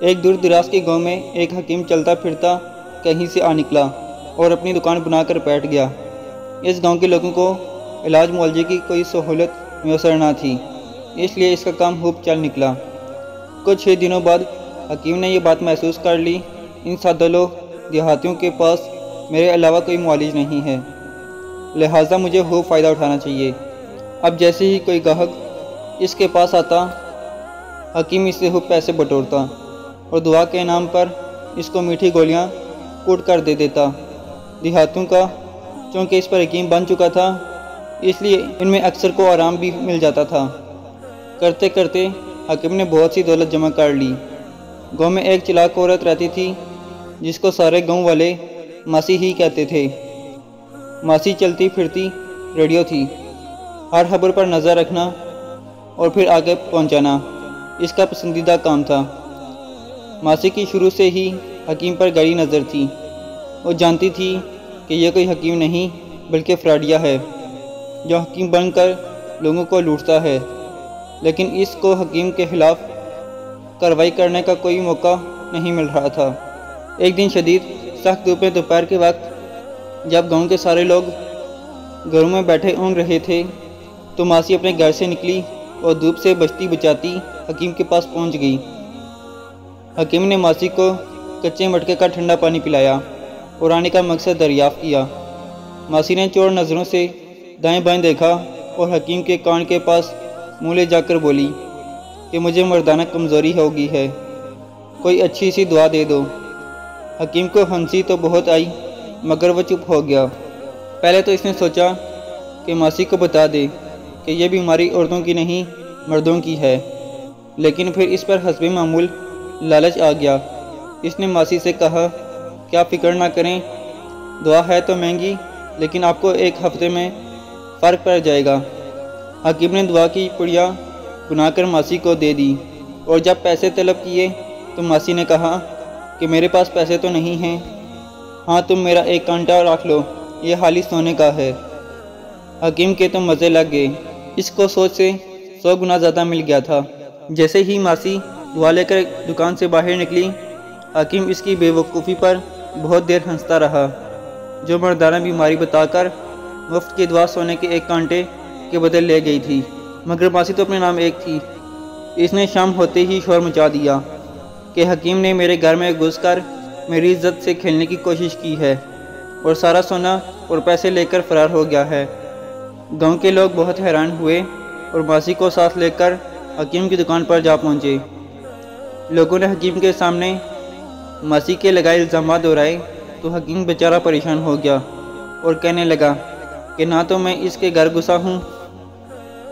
ایک دور دراز کے گاؤں میں ایک حکیم چلتا پھرتا کہیں سے آ نکلا اور اپنی دکان بنا کر بیٹھ گیا۔ اس گاؤں کے لوگوں کو علاج معالجے کی کوئی سہولت میسر نہ تھی، اس لیے اس کا کام خوب چل نکلا۔ کچھ ہی دنوں بعد حکیم نے یہ بات محسوس کر لی، ان سادہ لوگ دیہاتیوں کے پاس میرے علاوہ کوئی معالج نہیں ہے، لہٰذا مجھے خوب فائدہ اٹھانا چاہیے۔ اب جیسے ہی کوئی گاہک اس کے پاس آتا، حکیم اس سے خوب پیسے بٹورتا اور دعا کے نام پر اس کو میٹھی گولیاں کوٹ کر دے دیتا۔ دیہاتیوں کا چونکہ اس پر یقین بن چکا تھا، اس لیے ان میں اکثر کو آرام بھی مل جاتا تھا۔ کرتے کرتے حکیم نے بہت سی دولت جمع کر لی۔ گاؤں میں ایک چلاک عورت رہتی تھی جس کو سارے گاؤں والے ماسی ہی کہتے تھے۔ ماسی چلتی پھرتی ریڈیو تھی، ہر خبر پر نظر رکھنا اور پھر آگے پہنچانا اس کا پسندیدہ کام تھا۔ ماسی کی شروع سے ہی حکیم پر گڑی نظر تھی، وہ جانتی تھی کہ یہ کوئی حکیم نہیں بلکہ فراڈیا ہے جو حکیم بن کر لوگوں کو لوٹتا ہے، لیکن اس کو حکیم کے خلاف کارروائی کرنے کا کوئی موقع نہیں مل رہا تھا۔ ایک دن شدید سخت دھوپ میں دوپہر کے وقت جب گاؤں کے سارے لوگ گھروں میں بیٹھے اونگ رہے تھے تو ماسی اپنے گھر سے نکلی اور دھوپ سے بچتی بچاتی حکیم کے پاس پہنچ گئی۔ حکیم نے ماسی کو کچے مٹکے کا ٹھنڈا پانی پلایا اور آنے کا مقصد دریافت کیا۔ ماسی نے چور نظروں سے دائیں بائیں دیکھا اور حکیم کے کان کے پاس منہ لے جا کر بولی کہ مجھے مردانہ کمزوری ہو گئی ہے، کوئی اچھی سی دعا دے دو۔ حکیم کو ہنسی تو بہت آئی مگر وہ چپ ہو گیا۔ پہلے تو اس نے سوچا کہ ماسی کو بتا دے کہ یہ بیماری عورتوں کی نہیں مردوں کی ہے، لیکن پھر اس پر حسب معمول لالچ آ گیا۔ اس نے ماسی سے کہا کہ آپ فکر نہ کریں، دعا ہے تو مہنگی لیکن آپ کو ایک ہفتے میں فرق پڑ جائے گا۔ حکیم نے دعا کی پڑیا بنا کر ماسی کو دے دی اور جب پیسے طلب کیے تو ماسی نے کہا کہ میرے پاس پیسے تو نہیں ہیں، ہاں تم میرا ایک کانٹا رکھ لو، یہ خالی سونے کا ہے۔ حکیم کے تو مزے لگ گئے، اس کو سوچ سے 100 گنا زیادہ مل گیا تھا۔ جیسے ہی ماسی دعا لے کر دکان سے باہر نکلی، حکیم اس کی بے وقوفی پر بہت دیر ہنستا رہا، جو مردانہ بیماری بتا کر مفت کی دعا سونے کے ایک کانٹے کے بدل لے گئی تھی، مگر ماسی تو اپنے نام ایک تھی۔ اس نے شام ہوتے ہی شور مچا دیا کہ حکیم نے میرے گھر میں گھس کر میری عزت سے کھیلنے کی کوشش کی ہے اور سارا سونا اور پیسے لے کر فرار ہو گیا ہے۔ گاؤں کے لوگ بہت حیران ہوئے اور ماسی کو ساتھ لے کر حکیم کی دکان پر جا پہنچے۔ لوگوں نے حکیم کے سامنے ماسی کے لگائے الزامات دہرائے تو حکیم بیچارہ پریشان ہو گیا اور کہنے لگا کہ نہ تو میں اس کے گھر گھسا ہوں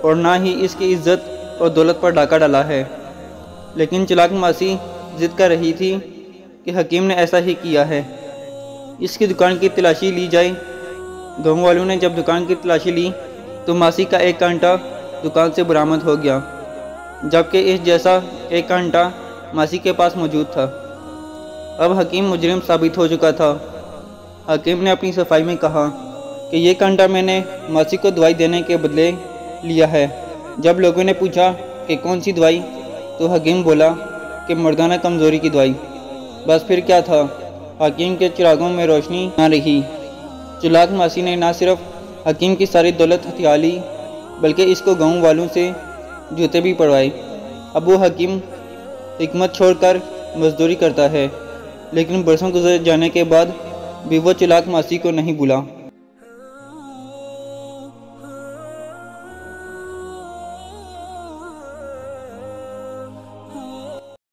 اور نہ ہی اس کی عزت اور دولت پر ڈاکہ ڈالا ہے، لیکن چلاک ماسی ضد کر رہی تھی کہ حکیم نے ایسا ہی کیا ہے، اس کی دکان کی تلاشی لی جائے۔ گاؤں والوں نے جب دکان کی تلاشی لی تو ماسی کا ایک کانٹا دکان سے برآمد ہو گیا، جبکہ اس جیسا ایک کانٹا ماسی کے پاس موجود تھا۔ اب حکیم مجرم ثابت ہو چکا تھا۔ حکیم نے اپنی صفائی میں کہا کہ یہ کانٹا میں نے ماسی کو دوائی دینے کے بدلے لیا ہے۔ جب لوگوں نے پوچھا کہ کون سی دوائی تو حکیم بولا کہ مردانہ کمزوری کی دوائی۔ بس پھر کیا تھا، حکیم کے چراغوں میں روشنی نہ رہی۔ چلاک ماسی نے نہ صرف حکیم کی ساری دولت ہتھیا لی بلکہ اس کو گاؤں والوں سے جوتے بھی پڑوائے۔ اب وہ حکیم حکمت چھوڑ کر مزدوری کرتا ہے، لیکن برسوں گزر جانے کے بعد بھی وہ چلاک ماسی کو نہیں بھولا۔